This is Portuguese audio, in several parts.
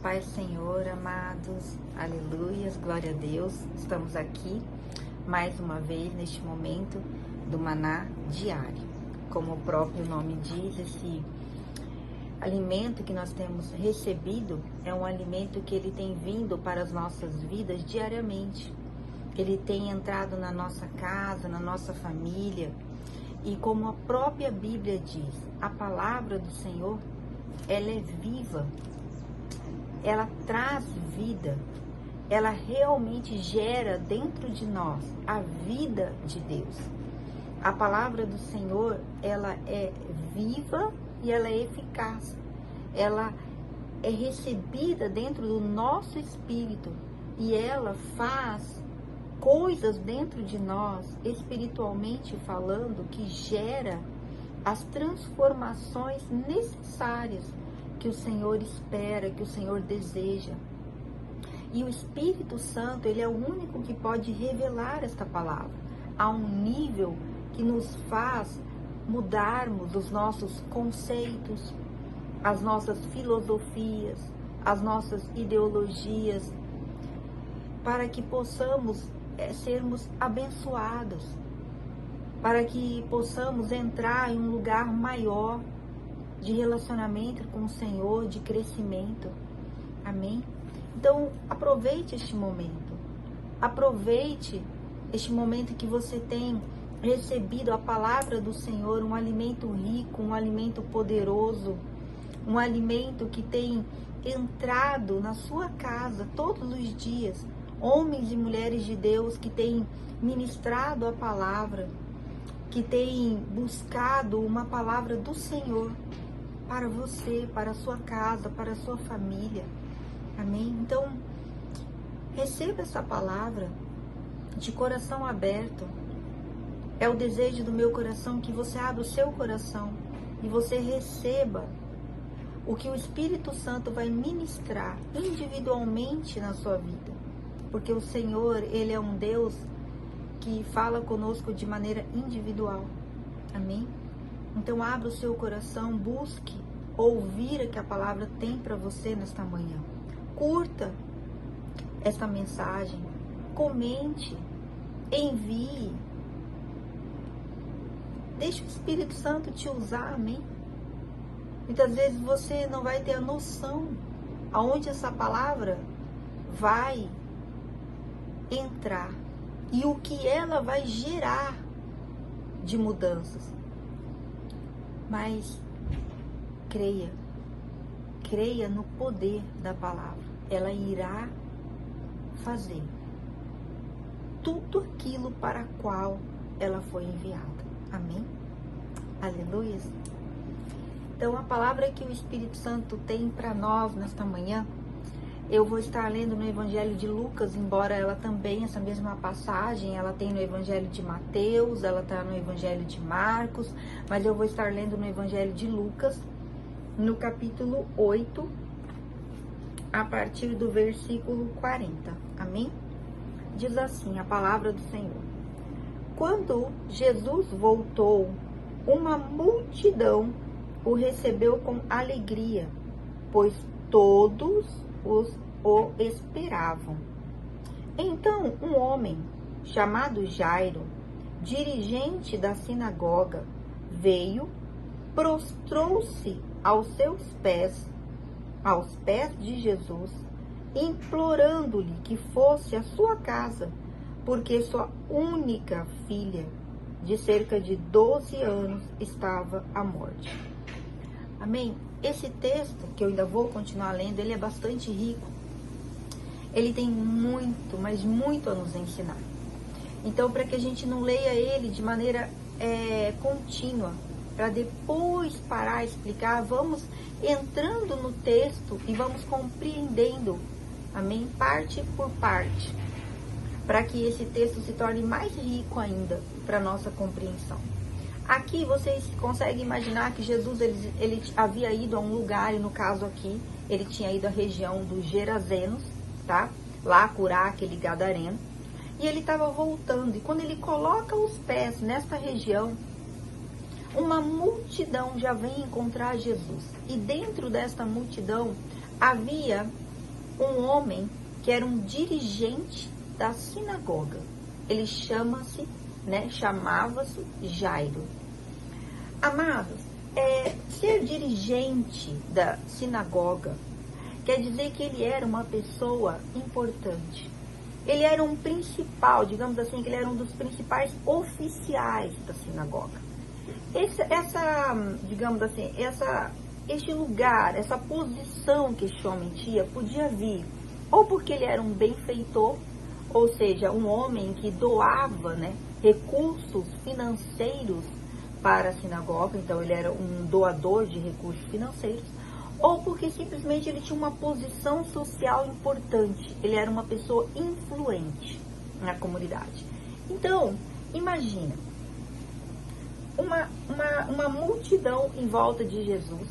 Pai, Senhor, amados, aleluias, glória a Deus. Estamos aqui mais uma vez neste momento do maná diário. Como o próprio nome diz, esse alimento que nós temos recebido é um alimento que ele tem vindo para as nossas vidas diariamente. Ele tem entrado na nossa casa, na nossa família. E como a própria Bíblia diz, a palavra do Senhor, ela é viva. Ela traz vida, ela realmente gera dentro de nós a vida de Deus. A palavra do Senhor, ela é viva e ela é eficaz. Ela é recebida dentro do nosso espírito e ela faz coisas dentro de nós, espiritualmente falando, que gera as transformações necessárias que o Senhor espera, que o Senhor deseja. E o Espírito Santo, ele é o único que pode revelar esta palavra a um nível que nos faz mudarmos os nossos conceitos, as nossas filosofias, as nossas ideologias, para que possamos sermos abençoados, para que possamos entrar em um lugar maior de relacionamento com o Senhor, de crescimento. Amém? Então, aproveite este momento. Aproveite este momento que você tem recebido a palavra do Senhor, um alimento rico, um alimento poderoso, um alimento que tem entrado na sua casa todos os dias. Homens e mulheres de Deus que têm ministrado a palavra, que têm buscado uma palavra do Senhor para você, para a sua casa, para a sua família. Amém? Então, receba essa palavra de coração aberto. É o desejo do meu coração que você abra o seu coração e você receba o que o Espírito Santo vai ministrar individualmente na sua vida. Porque o Senhor, Ele é um Deus que fala conosco de maneira individual. Amém? Então abra o seu coração, busque ouvir o que a palavra tem para você nesta manhã. Curta esta mensagem, comente, envie. Deixe o Espírito Santo te usar, amém? Muitas vezes você não vai ter a noção aonde essa palavra vai entrar e o que ela vai gerar de mudanças. Mas creia no poder da palavra. Ela irá fazer tudo aquilo para qual ela foi enviada. Amém? Aleluia. Então, a palavra que o Espírito Santo tem para nós nesta manhã, eu vou estar lendo no Evangelho de Lucas, embora ela também, essa mesma passagem, ela tem no Evangelho de Mateus, ela está no Evangelho de Marcos, mas eu vou estar lendo no Evangelho de Lucas, no capítulo 8, a partir do versículo 40. Amém? Diz assim a palavra do Senhor. Quando Jesus voltou, uma multidão o recebeu com alegria, pois todos o esperavam. Então um homem chamado Jairo, dirigente da sinagoga, veio, prostrou-se aos pés de Jesus, implorando-lhe que fosse à sua casa, porque sua única filha, de cerca de 12 anos, estava à morte. Amém? Esse texto, que eu ainda vou continuar lendo, ele é bastante rico. Ele tem muito, mas muito a nos ensinar. Então, para que a gente não leia ele de maneira contínua, para depois parar e explicar, vamos entrando no texto e vamos compreendendo, amém? Parte por parte, para que esse texto se torne mais rico ainda para nossa compreensão. Aqui vocês conseguem imaginar que Jesus ele havia ido a um lugar, e no caso aqui, ele tinha ido à região dos Gerazenos, tá? Lá curar aquele gadareno. E ele estava voltando, e quando ele coloca os pés nesta região, uma multidão já vem encontrar Jesus. E dentro desta multidão havia um homem que era um dirigente da sinagoga. Ele chamava-se Jairo. Amados, ser dirigente da sinagoga quer dizer que ele era uma pessoa importante. Ele era um principal, digamos assim, que ele era um dos principais oficiais da sinagoga. Este lugar, essa posição que este homem tinha, podia vir ou porque ele era um benfeitor, ou seja, um homem que doava, recursos financeiros para a sinagoga, então ele era um doador de recursos financeiros, ou porque simplesmente ele tinha uma posição social importante, ele era uma pessoa influente na comunidade. Então, imagina, uma multidão em volta de Jesus,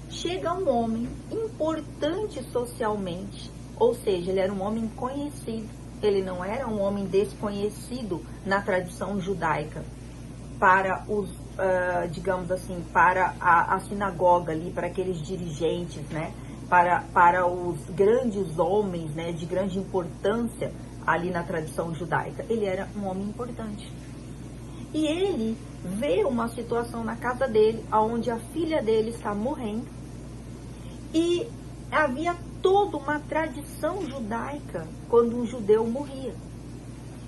chega um homem importante socialmente, ou seja, ele era um homem conhecido, ele não era um homem desconhecido na tradição judaica, para os, para a sinagoga ali, para aqueles dirigentes, para os grandes homens, de grande importância ali na tradição judaica. Ele era um homem importante. E ele vê uma situação na casa dele, onde a filha dele está morrendo, e havia toda uma tradição judaica quando um judeu morria.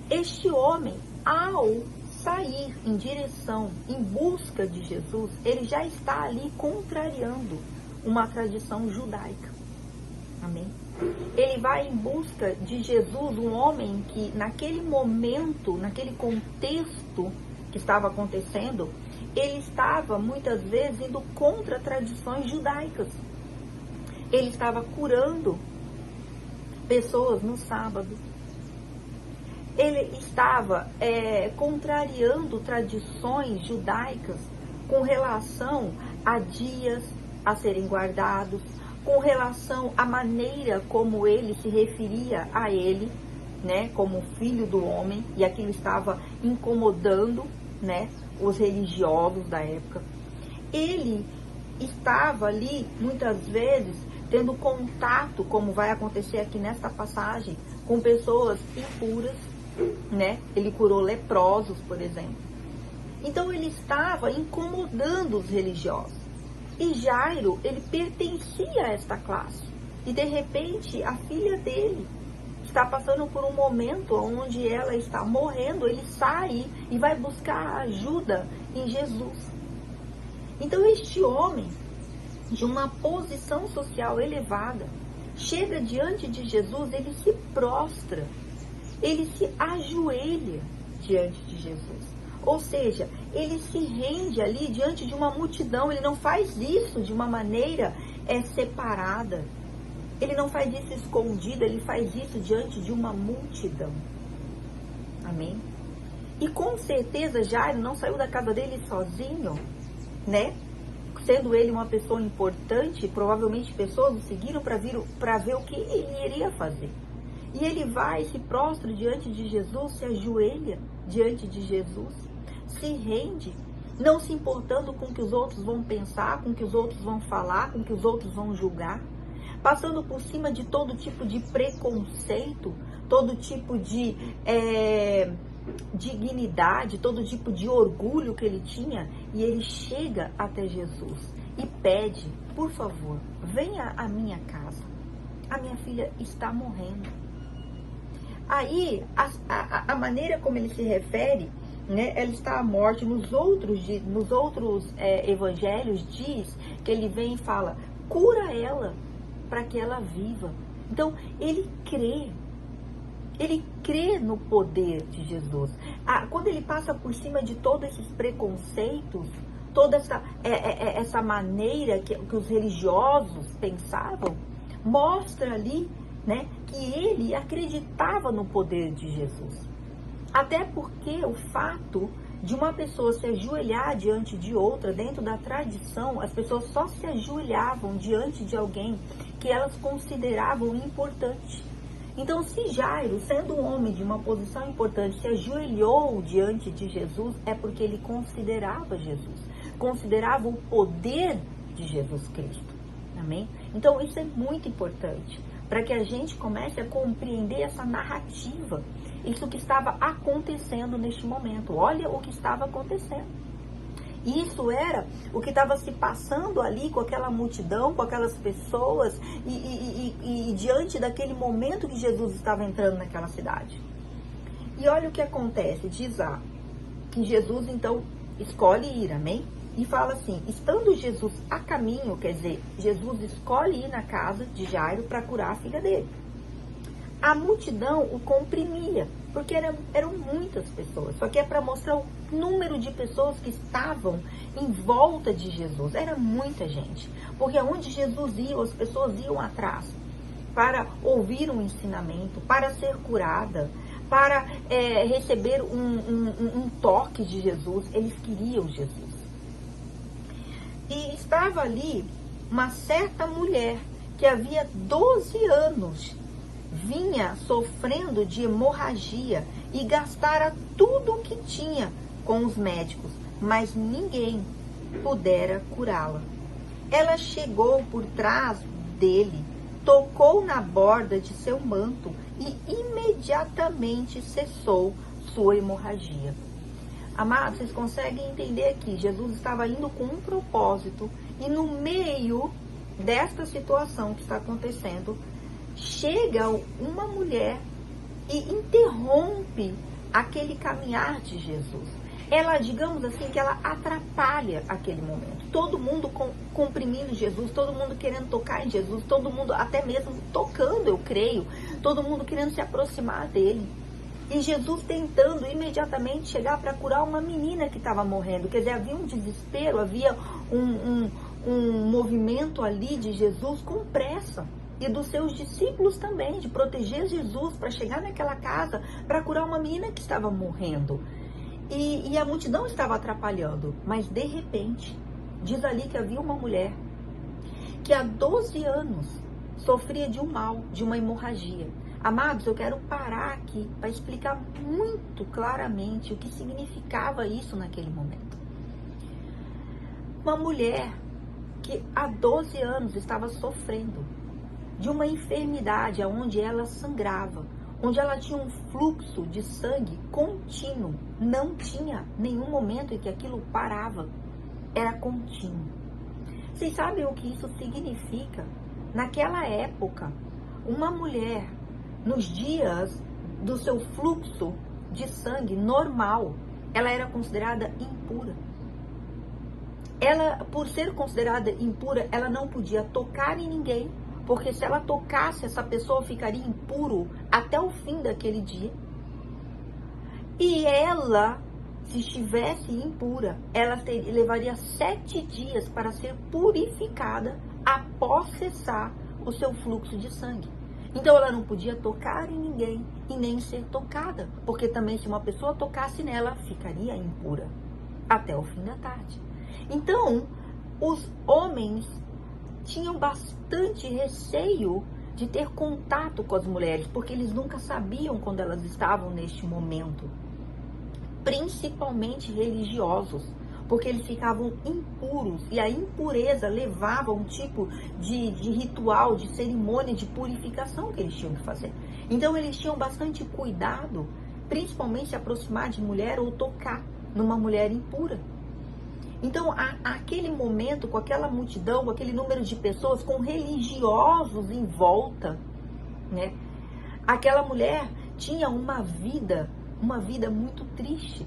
Este homem, ao sair em direção, em busca de Jesus, ele já está ali contrariando uma tradição judaica. Amém? Ele vai em busca de Jesus, um homem que naquele momento, naquele contexto que estava acontecendo, ele estava muitas vezes indo contra tradições judaicas. Ele estava curando pessoas no sábado. Ele estava contrariando tradições judaicas com relação a dias a serem guardados, com relação à maneira como ele se referia a ele, como filho do homem, e aquilo estava incomodando, os religiosos da época. Ele estava ali, muitas vezes, tendo contato, como vai acontecer aqui nesta passagem, com pessoas impuras, Ele curou leprosos, por exemplo. Então ele estava incomodando os religiosos. E Jairo, ele pertencia a esta classe. E de repente, a filha dele está passando por um momento onde ela está morrendo, ele sai e vai buscar ajuda em Jesus. Então este homem, de uma posição social elevada, chega diante de Jesus, ele se prostra, ele se ajoelha diante de Jesus. Ou seja, ele se rende ali diante de uma multidão, ele não faz isso de uma maneira separada. Ele não faz isso escondido, ele faz isso diante de uma multidão. Amém? E com certeza Jairo não saiu da casa dele sozinho, Sendo ele uma pessoa importante, provavelmente pessoas o seguiram para ver o que ele iria fazer. E ele vai, se prostra diante de Jesus, se ajoelha diante de Jesus, se rende, não se importando com o que os outros vão pensar, com o que os outros vão falar, com o que os outros vão julgar, passando por cima de todo tipo de preconceito, todo tipo de dignidade, todo tipo de orgulho que ele tinha, e ele chega até Jesus e pede: por favor, venha à minha casa, a minha filha está morrendo. Aí, a maneira como ele se refere, ela está à morte. Nos outros evangelhos diz que ele vem e fala: cura ela, para que ela viva. Então, ele crê no poder de Jesus. Quando ele passa por cima de todos esses preconceitos, toda essa maneira que os religiosos pensavam, mostra ali, que ele acreditava no poder de Jesus. Até porque o fato de uma pessoa se ajoelhar diante de outra, dentro da tradição, as pessoas só se ajoelhavam diante de alguém que elas consideravam importante. Então, se Jairo, sendo um homem de uma posição importante, se ajoelhou diante de Jesus, é porque ele considerava Jesus, considerava o poder de Jesus Cristo. Amém? Então, isso é muito importante, para que a gente comece a compreender essa narrativa, isso que estava acontecendo neste momento. Olha o que estava acontecendo. Isso era o que estava se passando ali com aquela multidão, com aquelas pessoas e diante daquele momento que Jesus estava entrando naquela cidade. E olha o que acontece, diz lá, que Jesus então escolhe ir, amém? E fala assim, estando Jesus a caminho, quer dizer, Jesus escolhe ir na casa de Jairo para curar a filha dele. A multidão o comprimia, porque eram muitas pessoas, só que é para mostrar o número de pessoas que estavam em volta de Jesus. Era muita gente, porque onde Jesus ia, as pessoas iam atrás para ouvir um ensinamento, para ser curada, para receber um toque de Jesus. Eles queriam Jesus. E estava ali uma certa mulher que havia 12 anos vinha sofrendo de hemorragia e gastara tudo o que tinha com os médicos, mas ninguém pudera curá-la. Ela chegou por trás dele, tocou na borda de seu manto e imediatamente cessou sua hemorragia. Amados, vocês conseguem entender aqui? Jesus estava indo com um propósito e no meio desta situação que está acontecendo, chega uma mulher e interrompe aquele caminhar de Jesus. Ela, digamos assim, que ela atrapalha aquele momento. Todo mundo comprimindo Jesus, todo mundo querendo tocar em Jesus, todo mundo até mesmo tocando, eu creio, todo mundo querendo se aproximar dele. E Jesus tentando imediatamente chegar para curar uma menina que estava morrendo. Quer dizer, havia um desespero, havia um movimento ali de Jesus com pressa. E dos seus discípulos também, de proteger Jesus para chegar naquela casa, para curar uma menina que estava morrendo. E a multidão estava atrapalhando. Mas de repente, diz ali que havia uma mulher que há 12 anos sofria de um mal, de uma hemorragia. Amados, eu quero parar aqui para explicar muito claramente o que significava isso naquele momento. Uma mulher que há 12 anos estava sofrendo de uma enfermidade onde ela sangrava, onde ela tinha um fluxo de sangue contínuo. Não tinha nenhum momento em que aquilo parava. Era contínuo. Vocês sabem o que isso significa? Naquela época, uma mulher, nos dias do seu fluxo de sangue normal, ela era considerada impura. Ela, por ser considerada impura, ela não podia tocar em ninguém, porque se ela tocasse, essa pessoa ficaria impuro até o fim daquele dia. E ela, se estivesse impura, ela levaria 7 dias para ser purificada após cessar o seu fluxo de sangue. Então ela não podia tocar em ninguém e nem ser tocada, porque também se uma pessoa tocasse nela, ficaria impura até o fim da tarde. Então, os homens tinham bastante receio de ter contato com as mulheres, porque eles nunca sabiam quando elas estavam neste momento, principalmente religiosos, porque eles ficavam impuros, e a impureza levava a um tipo de ritual, de cerimônia de purificação que eles tinham que fazer. Então eles tinham bastante cuidado, principalmente se aproximar de mulher ou tocar numa mulher impura. Então, aquele momento, com aquela multidão, com aquele número de pessoas, com religiosos em volta, né? Aquela mulher tinha uma vida muito triste.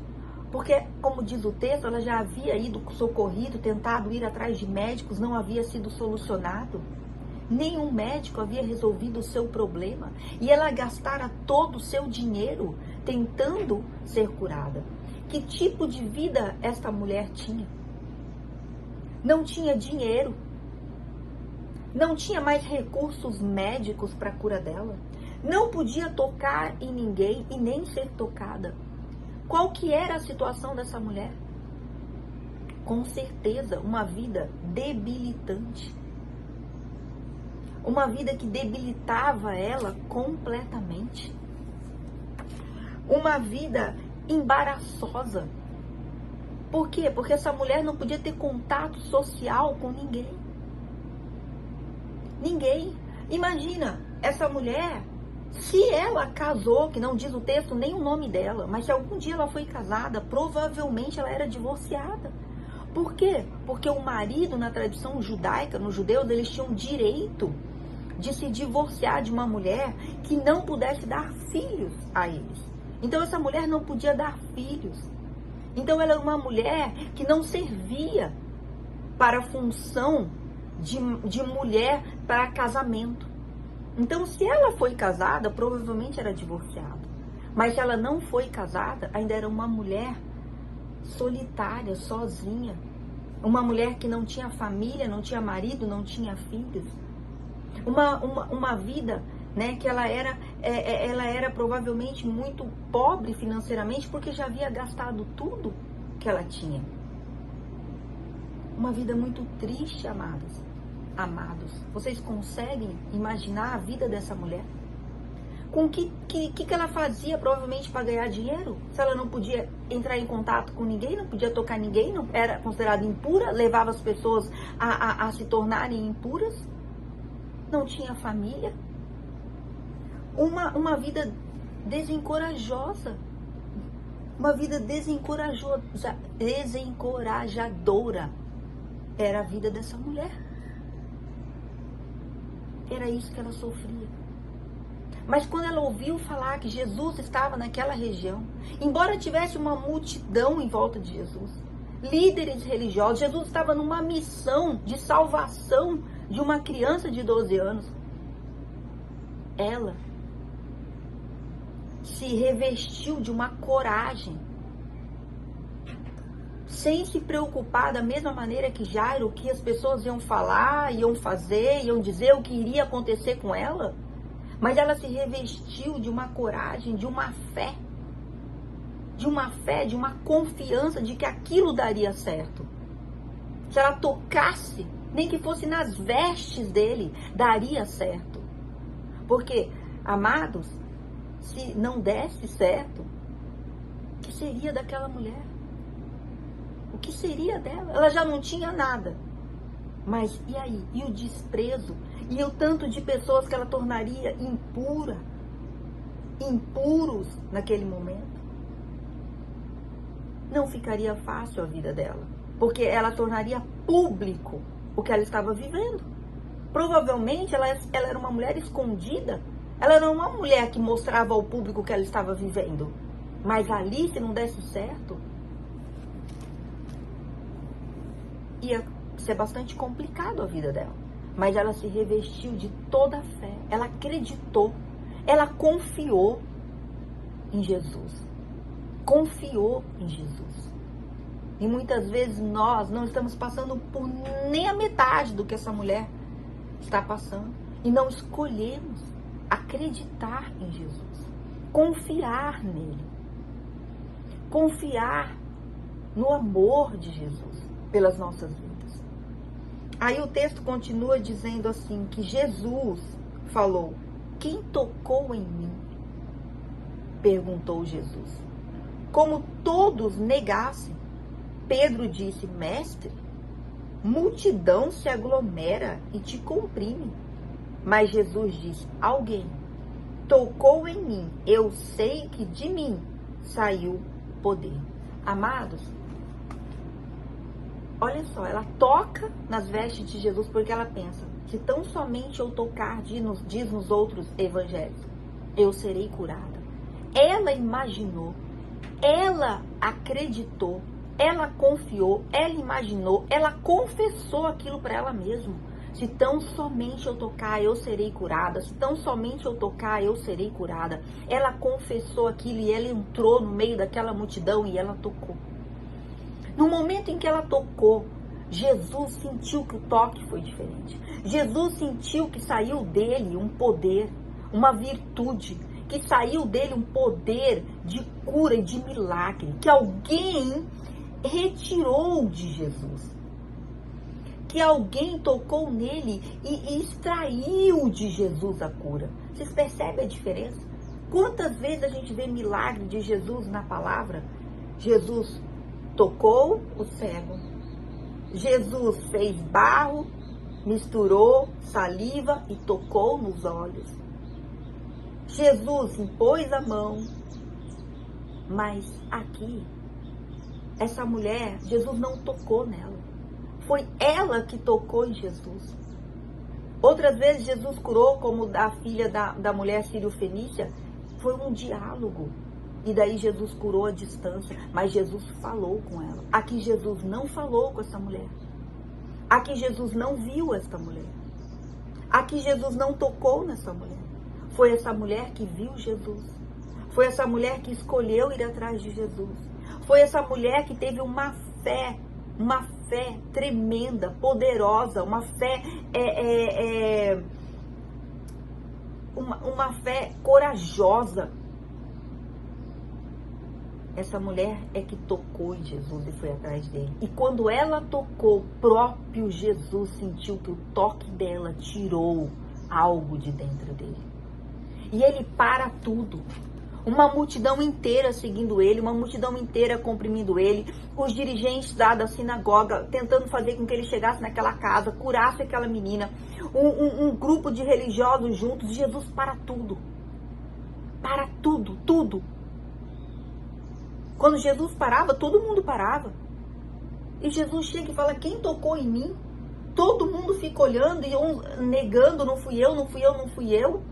Porque, como diz o texto, ela já havia ido socorrido, tentado ir atrás de médicos, não havia sido solucionado. Nenhum médico havia resolvido o seu problema. E ela gastara todo o seu dinheiro tentando ser curada. Que tipo de vida esta mulher tinha? Não tinha dinheiro, não tinha mais recursos médicos para a cura dela, não podia tocar em ninguém e nem ser tocada. Qual que era a situação dessa mulher? Com certeza, uma vida debilitante. Uma vida que debilitava ela completamente. Uma vida embaraçosa. Por quê? Porque essa mulher não podia ter contato social com ninguém. Ninguém. Imagina, essa mulher, se ela casou, que não diz o texto nem o nome dela, mas se algum dia ela foi casada, provavelmente ela era divorciada. Por quê? Porque o marido, na tradição judaica, nos judeus, eles tinham direito de se divorciar de uma mulher que não pudesse dar filhos a eles. Então essa mulher não podia dar filhos. Então ela era uma mulher que não servia para a função de mulher para casamento. Então se ela foi casada, provavelmente era divorciada. Mas se ela não foi casada, ainda era uma mulher solitária, sozinha. Uma mulher que não tinha família, não tinha marido, não tinha filhos. Uma vida, né, que ela era provavelmente muito pobre financeiramente, porque já havia gastado tudo que ela tinha. Uma vida muito triste, amados. Vocês conseguem imaginar a vida dessa mulher? Com o que ela fazia provavelmente para ganhar dinheiro? Se ela não podia entrar em contato com ninguém, não podia tocar ninguém, não era considerada impura, levava as pessoas a se tornarem impuras, não tinha família, uma vida desencorajosa, uma vida desencorajadora era a vida dessa mulher. Era isso que ela sofria. Mas quando ela ouviu falar que Jesus estava naquela região, embora tivesse uma multidão em volta de Jesus, líderes religiosos, Jesus estava numa missão de salvação de uma criança de 12 anos. Ela se revestiu de uma coragem, sem se preocupar da mesma maneira que Jairo, o que as pessoas iam falar, iam fazer, iam dizer o que iria acontecer com ela. Mas ela se revestiu de uma coragem, de uma fé, de uma confiança de que aquilo daria certo. Se ela tocasse, nem que fosse nas vestes dele, daria certo. Porque, amados, se não desse certo, o que seria daquela mulher? O que seria dela? Ela já não tinha nada. Mas e aí? E o desprezo? E o tanto de pessoas que ela tornaria impuros naquele momento? Não ficaria fácil a vida dela, porque ela tornaria público o que ela estava vivendo. Provavelmente ela era uma mulher escondida, ela era uma mulher que mostrava ao público o que ela estava vivendo. Mas ali, se não desse certo, ia ser bastante complicado a vida dela. Mas ela se revestiu de toda a fé. Ela acreditou. Ela confiou em Jesus. Confiou em Jesus. E muitas vezes nós não estamos passando por nem a metade do que essa mulher está passando. E não escolhemos acreditar em Jesus. Confiar nele. Confiar no amor de Jesus pelas nossas vidas. Aí o texto continua dizendo assim, que Jesus falou: quem tocou em mim? Perguntou Jesus. Como todos negassem, Pedro disse: mestre, multidão se aglomera e te comprime. Mas Jesus disse: alguém tocou em mim, eu sei que de mim saiu poder. Amados, olha só, ela toca nas vestes de Jesus porque ela pensa, se tão somente eu tocar, diz nos outros evangelhos, eu serei curada. Ela imaginou, ela acreditou, ela confiou, ela imaginou, ela confessou aquilo para ela mesma. Se tão somente eu tocar, eu serei curada. Se tão somente eu tocar, eu serei curada. Ela confessou aquilo e ela entrou no meio daquela multidão e ela tocou. No momento em que ela tocou, Jesus sentiu que o toque foi diferente. Jesus sentiu que saiu dele um poder, uma virtude, que saiu dele um poder de cura e de milagre, que alguém retirou de Jesus. Que alguém tocou nele e extraiu de Jesus a cura. Vocês percebem a diferença? Quantas vezes a gente vê milagre de Jesus na palavra? Jesus tocou o cego. Jesus fez barro, misturou saliva e tocou nos olhos. Jesus impôs a mão, mas aqui, essa mulher, Jesus não tocou nela. Foi ela que tocou em Jesus. Outras vezes Jesus curou, como a filha da mulher sírio-fenícia, foi um diálogo. E daí Jesus curou à distância, mas Jesus falou com ela. Aqui Jesus não falou com essa mulher. Aqui Jesus não viu esta mulher. Aqui Jesus não tocou nessa mulher. Foi essa mulher que viu Jesus. Foi essa mulher que escolheu ir atrás de Jesus. Foi essa mulher que teve uma fé tremenda, poderosa, uma fé uma fé corajosa. Essa mulher é que tocou em Jesus e foi atrás dele. E quando ela tocou, o próprio Jesus sentiu que o toque dela tirou algo de dentro dele. E ele para tudo. Uma multidão inteira seguindo ele, uma multidão inteira comprimindo ele, os dirigentes da sinagoga tentando fazer com que ele chegasse naquela casa, curasse aquela menina, um grupo de religiosos juntos. Jesus para tudo. Para tudo, tudo. Quando Jesus parava, todo mundo parava. E Jesus chega e fala, quem tocou em mim? Todo mundo fica olhando e negando, não fui eu, não fui eu, não fui eu.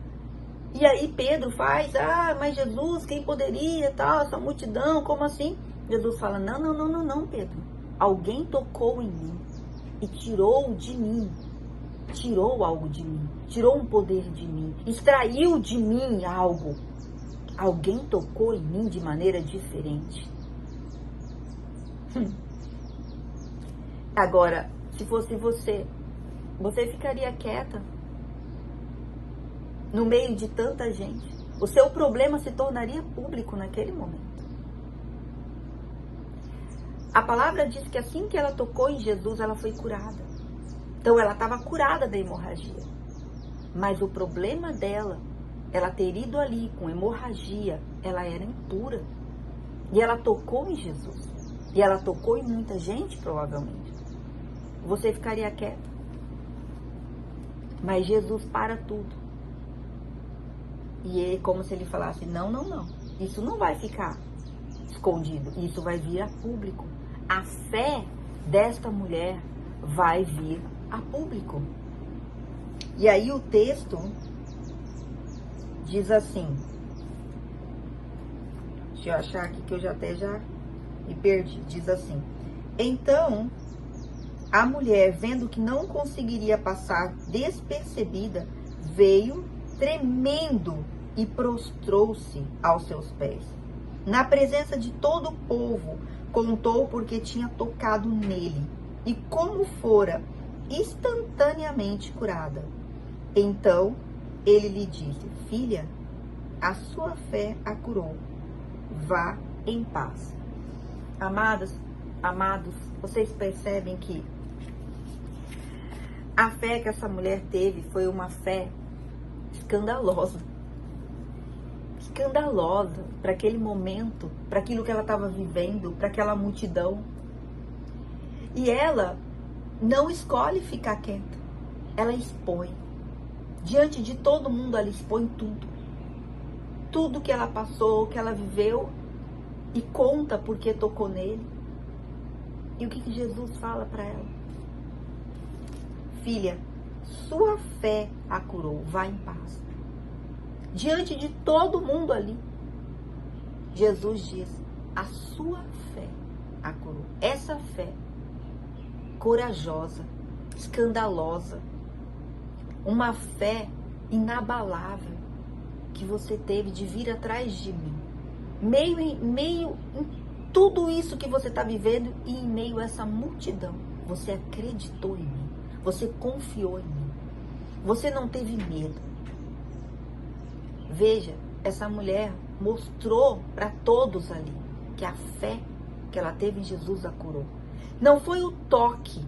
E aí Pedro faz, mas Jesus, quem poderia, tal, essa multidão, como assim? Jesus fala, não, Pedro. Alguém tocou em mim e tirou de mim, tirou algo de mim, tirou um poder de mim, extraiu de mim algo. Alguém tocou em mim de maneira diferente. Agora, se fosse você ficaria quieta? No meio de tanta gente. O seu problema se tornaria público naquele momento. A palavra diz que assim que ela tocou em Jesus, ela foi curada. Então ela estava curada da hemorragia. Mas o problema dela, ela ter ido ali com hemorragia, ela era impura. E ela tocou em Jesus. E ela tocou em muita gente, provavelmente. Você ficaria quieta? Mas Jesus para tudo. E é como se ele falasse, não. Isso não vai ficar escondido. Isso vai vir a público. A fé desta mulher vai vir a público. E aí o texto diz assim. Deixa eu achar aqui que eu já me perdi. Diz assim. Então, a mulher, vendo que não conseguiria passar despercebida, veio tremendo e prostrou-se aos seus pés. Na presença de todo o povo, contou porque tinha tocado nele e como fora instantaneamente curada. Então, ele lhe disse, filha, a sua fé a curou. Vá em paz. Amados, vocês percebem que a fé que essa mulher teve foi uma fé escandalosa para aquele momento, para aquilo que ela estava vivendo, para aquela multidão. E ela não escolhe ficar quieta, ela expõe. Diante de todo mundo, ela expõe tudo que ela passou, que ela viveu, e conta porque tocou nele. E o que Jesus fala para ela? Filha, sua fé a curou, vá em paz. Diante de todo mundo ali, Jesus diz, a sua fé a curou. Essa fé corajosa, escandalosa, uma fé inabalável que você teve de vir atrás de mim. Meio em tudo isso que você está vivendo e em meio a essa multidão, você acreditou em mim, você confiou em mim, você não teve medo. Veja, essa mulher mostrou para todos ali que a fé que ela teve em Jesus a curou. Não foi o toque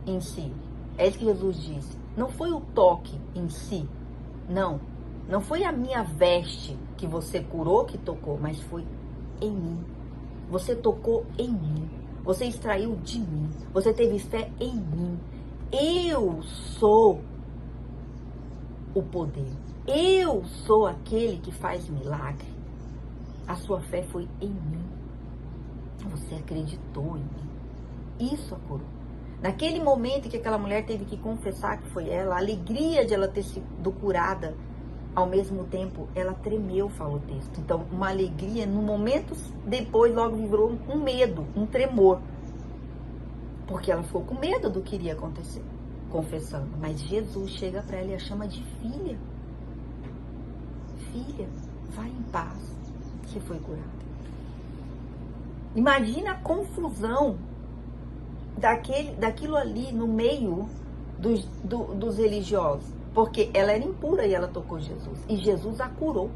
em si, é isso que Jesus disse. Não foi o toque em si, não foi a minha veste que você curou, que tocou, mas foi em mim. Você tocou em mim, você extraiu de mim, você teve fé em mim. Eu sou o poder. Eu sou aquele que faz milagre. A sua fé foi em mim. Você acreditou em mim. Isso a curou. Naquele momento em que aquela mulher teve que confessar que foi ela, a alegria de ela ter sido curada, ao mesmo tempo, ela tremeu, fala o texto. Então, uma alegria, no momento depois, logo virou um medo, um tremor. Porque ela ficou com medo do que iria acontecer, confessando. Mas Jesus chega para ela e a chama de filha. Filha, vai em paz, você foi curada. Imagina a confusão daquilo ali no meio dos religiosos. Porque ela era impura e ela tocou Jesus. E Jesus a curou.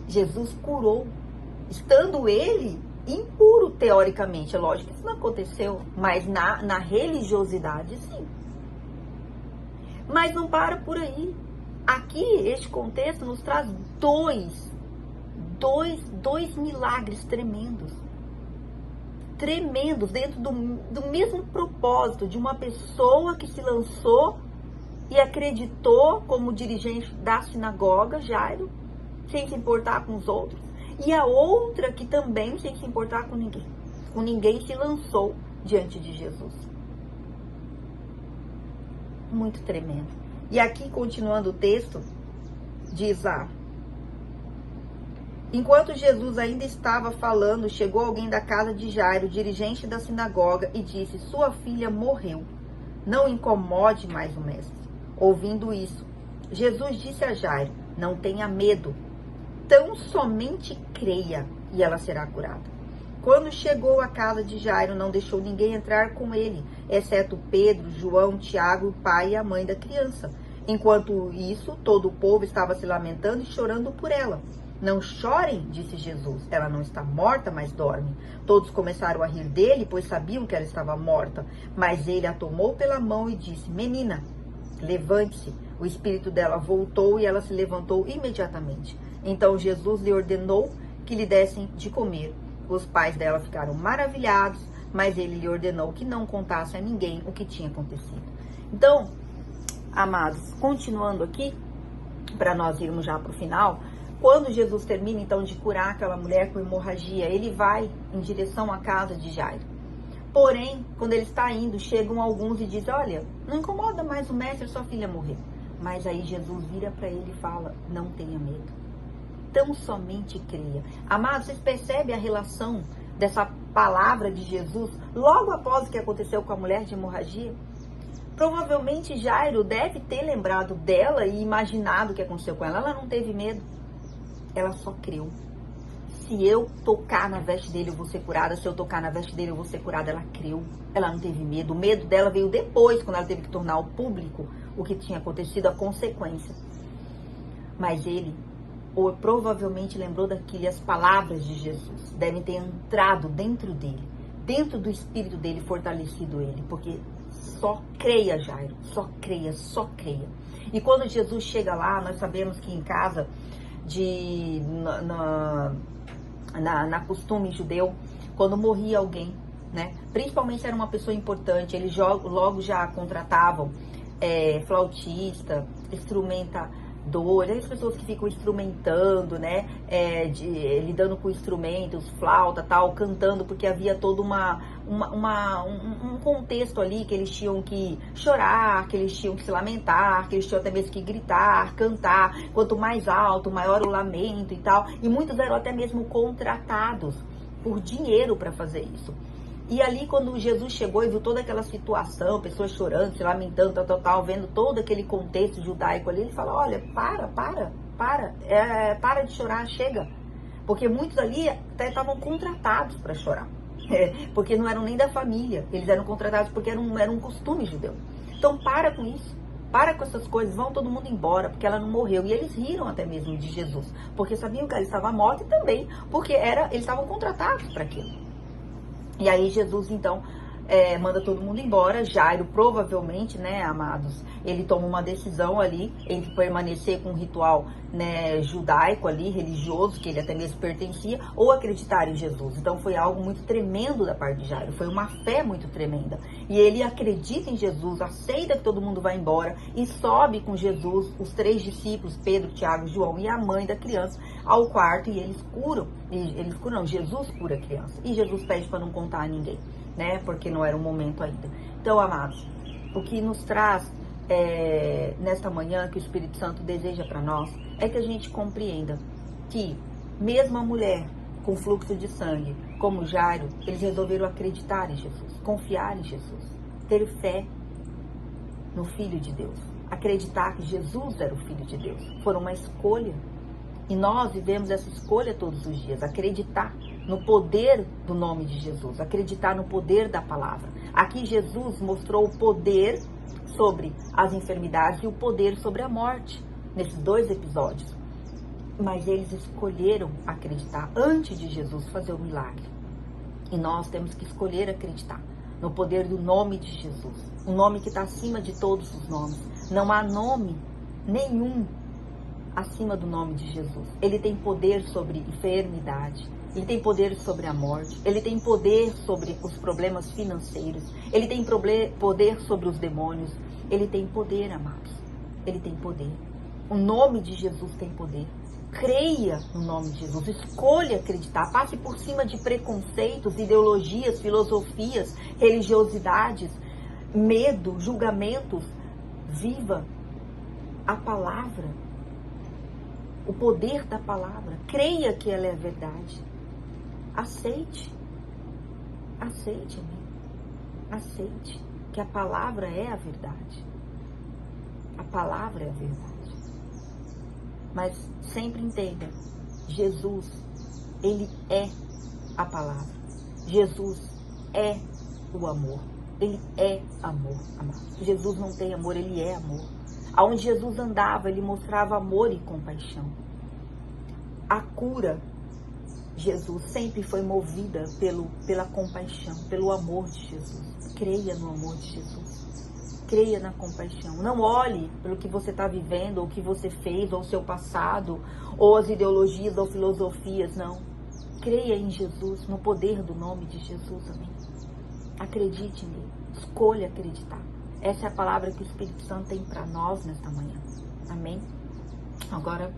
Jesus curou. Estando ele impuro, teoricamente. É lógico que isso não aconteceu. Mas na religiosidade, sim. Mas não para por aí. Aqui, este contexto nos traz dois milagres tremendos. Tremendos dentro do mesmo propósito de uma pessoa que se lançou e acreditou como dirigente da sinagoga, Jairo, sem se importar com os outros. E a outra que também, sem se importar com ninguém, se lançou diante de Jesus. Muito tremendo. E aqui, continuando o texto, diz lá: enquanto Jesus ainda estava falando, chegou alguém da casa de Jairo, dirigente da sinagoga, e disse: sua filha morreu. Não incomode mais o mestre. Ouvindo isso, Jesus disse a Jairo: não tenha medo, tão somente creia e ela será curada. Quando chegou à casa de Jairo, não deixou ninguém entrar com ele, exceto Pedro, João, Tiago, o pai e a mãe da criança. Enquanto isso, todo o povo estava se lamentando e chorando por ela. Não chorem, disse Jesus, ela não está morta, mas dorme. Todos começaram a rir dele, pois sabiam que ela estava morta. Mas ele a tomou pela mão e disse: menina, levante-se. O espírito dela voltou e ela se levantou imediatamente. Então Jesus lhe ordenou que lhe dessem de comer. Os pais dela ficaram maravilhados, mas ele lhe ordenou que não contasse a ninguém o que tinha acontecido. Então, amados, continuando aqui, para nós irmos já para o final, quando Jesus termina então de curar aquela mulher com hemorragia, ele vai em direção à casa de Jairo. Porém, quando ele está indo, chegam alguns e dizem: olha, não incomoda mais o mestre, sua filha morreu. Mas aí Jesus vira para ele e fala: não tenha medo, tão somente creia. Amados, vocês percebem a relação dessa palavra de Jesus logo após o que aconteceu com a mulher de hemorragia? Provavelmente Jairo deve ter lembrado dela e imaginado o que aconteceu com ela. Ela não teve medo, ela só creu. Se eu tocar na veste dele, eu vou ser curada. Se eu tocar na veste dele, eu vou ser curada. Ela creu. Ela não teve medo. O medo dela veio depois, quando ela teve que tornar ao público o que tinha acontecido, a consequência. Mas ele provavelmente lembrou daquelas palavras de Jesus. Devem ter entrado dentro dele, dentro do espírito dele, fortalecido ele. Porque só creia, Jairo. Só creia, só creia. E quando Jesus chega lá, nós sabemos que em casa, na costume judeu, quando morria alguém, né? Principalmente se era uma pessoa importante, eles logo já contratavam flautista, instrumentador, as pessoas que ficam instrumentando, né? Lidando com instrumentos, flauta, tal, cantando, porque havia todo um contexto ali que eles tinham que chorar, que eles tinham que se lamentar, que eles tinham até mesmo que gritar, cantar. Quanto mais alto, maior o lamento e tal. E muitos eram até mesmo contratados por dinheiro para fazer isso. E ali, quando Jesus chegou e viu toda aquela situação, pessoas chorando, se lamentando, tal, vendo todo aquele contexto judaico ali, ele fala: olha, para de chorar, chega. Porque muitos ali até estavam contratados para chorar. Porque não eram nem da família, eles eram contratados porque era um costume judeu. Então para com isso, para com essas coisas, vão todo mundo embora, porque ela não morreu. E eles riram até mesmo de Jesus, porque sabiam que ela estava morta e também porque eles estavam contratados para aquilo. E aí Jesus então manda todo mundo embora. Jairo, provavelmente, né, amados, ele toma uma decisão ali entre permanecer com um ritual, né, judaico ali, religioso, que ele até mesmo pertencia, ou acreditar em Jesus. Então foi algo muito tremendo da parte de Jairo, foi uma fé muito tremenda. E ele acredita em Jesus, aceita que todo mundo vai embora e sobe com Jesus, os 3 discípulos, Pedro, Tiago, João e a mãe da criança, ao quarto, e eles curam. Jesus cura a criança. E Jesus pede para não contar a ninguém, né? Porque não era o momento ainda. Então, amados, o que nos traz nesta manhã, que o Espírito Santo deseja para nós, é que a gente compreenda que mesmo a mulher com fluxo de sangue, como Jairo, eles resolveram acreditar em Jesus, confiar em Jesus, ter fé no Filho de Deus, acreditar que Jesus era o Filho de Deus. Foi uma escolha. E nós vivemos essa escolha todos os dias, acreditar no poder do nome de Jesus, acreditar no poder da palavra. Aqui Jesus mostrou o poder sobre as enfermidades e o poder sobre a morte, nesses 2 episódios. Mas eles escolheram acreditar antes de Jesus fazer o milagre. E nós temos que escolher acreditar no poder do nome de Jesus, o nome que está acima de todos os nomes. Não há nome nenhum acima do nome de Jesus. Ele tem poder sobre enfermidade, ele tem poder sobre a morte, ele tem poder sobre os problemas financeiros, ele tem poder sobre os demônios, ele tem poder, amados, ele tem poder. O nome de Jesus tem poder. Creia no nome de Jesus, escolha acreditar, passe por cima de preconceitos, ideologias, filosofias, religiosidades, medo, julgamentos. Viva a palavra, o poder da palavra. Creia que ela é verdade. Aceite, amigo. Aceite que a palavra é a verdade. A palavra é a verdade. Mas sempre entenda, Jesus, ele é a palavra. Jesus é o amor. Ele é amor, amado. Jesus não tem amor, ele é amor. Aonde Jesus andava, ele mostrava amor e compaixão. A cura, Jesus sempre foi movida pela compaixão, pelo amor de Jesus. Creia no amor de Jesus. Creia na compaixão. Não olhe pelo que você está vivendo, ou o que você fez, ou o seu passado, ou as ideologias ou filosofias, não. Creia em Jesus, no poder do nome de Jesus, amém? Acredite nele. Escolha acreditar. Essa é a palavra que o Espírito Santo tem para nós nesta manhã. Amém? Agora,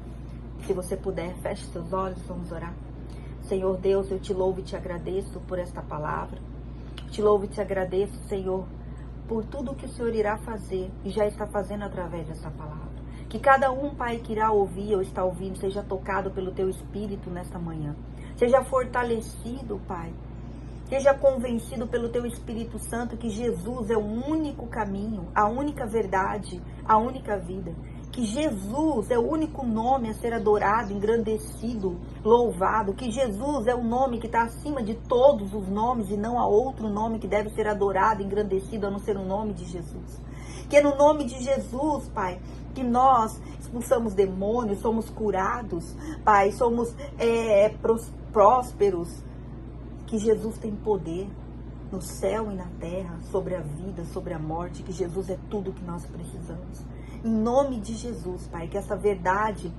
se você puder, feche seus olhos, vamos orar. Senhor Deus, eu te louvo e te agradeço por esta palavra. Te louvo e te agradeço, Senhor, por tudo que o Senhor irá fazer e já está fazendo através dessa palavra. Que cada um, Pai, que irá ouvir ou está ouvindo, seja tocado pelo Teu Espírito nesta manhã. Seja fortalecido, Pai. Seja convencido pelo Teu Espírito Santo que Jesus é o único caminho, a única verdade, a única vida. Que Jesus é o único nome a ser adorado, engrandecido, louvado. Que Jesus é o nome que está acima de todos os nomes e não há outro nome que deve ser adorado, engrandecido, a não ser o nome de Jesus. Que é no nome de Jesus, Pai, que nós expulsamos demônios, somos curados, Pai, somos prósperos. Que Jesus tem poder no céu e na terra, sobre a vida, sobre a morte, que Jesus é tudo que nós precisamos. Em nome de Jesus, Pai, que essa verdade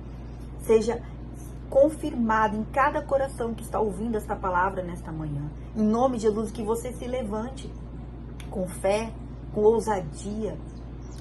seja confirmada em cada coração que está ouvindo esta palavra nesta manhã. Em nome de Jesus, que você se levante com fé, com ousadia,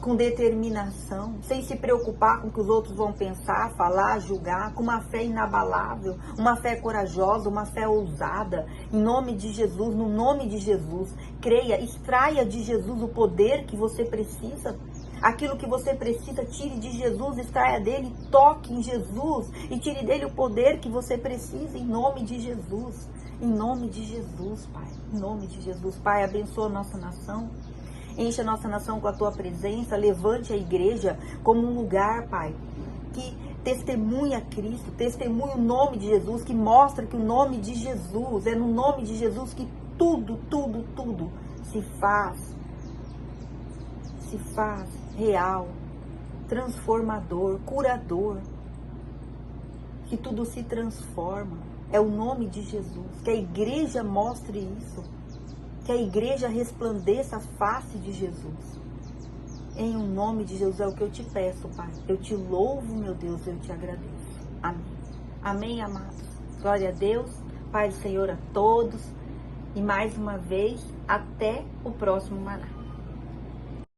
com determinação, sem se preocupar com o que os outros vão pensar, falar, julgar, com uma fé inabalável, uma fé corajosa, uma fé ousada. Em nome de Jesus, no nome de Jesus, creia, extraia de Jesus o poder que você precisa. Aquilo que você precisa, tire de Jesus, extraia dele, toque em Jesus e tire dele o poder que você precisa, em nome de Jesus. Em nome de Jesus, Pai. Em nome de Jesus, Pai, abençoa a nossa nação. Enche a nossa nação com a Tua presença. Levante a igreja como um lugar, Pai, que testemunha Cristo, testemunha o nome de Jesus, que mostra que o nome de Jesus, é no nome de Jesus que tudo se faz real, transformador, curador, que tudo se transforma. É o nome de Jesus, que a igreja mostre isso, Que a igreja resplandeça a face de Jesus. Em o nome de Jesus é o que eu te peço, Pai. Eu te louvo, meu Deus, eu te agradeço. Amém. Amém, amados. Glória a Deus. Pai do Senhor a todos. E mais uma vez, até o próximo Maná.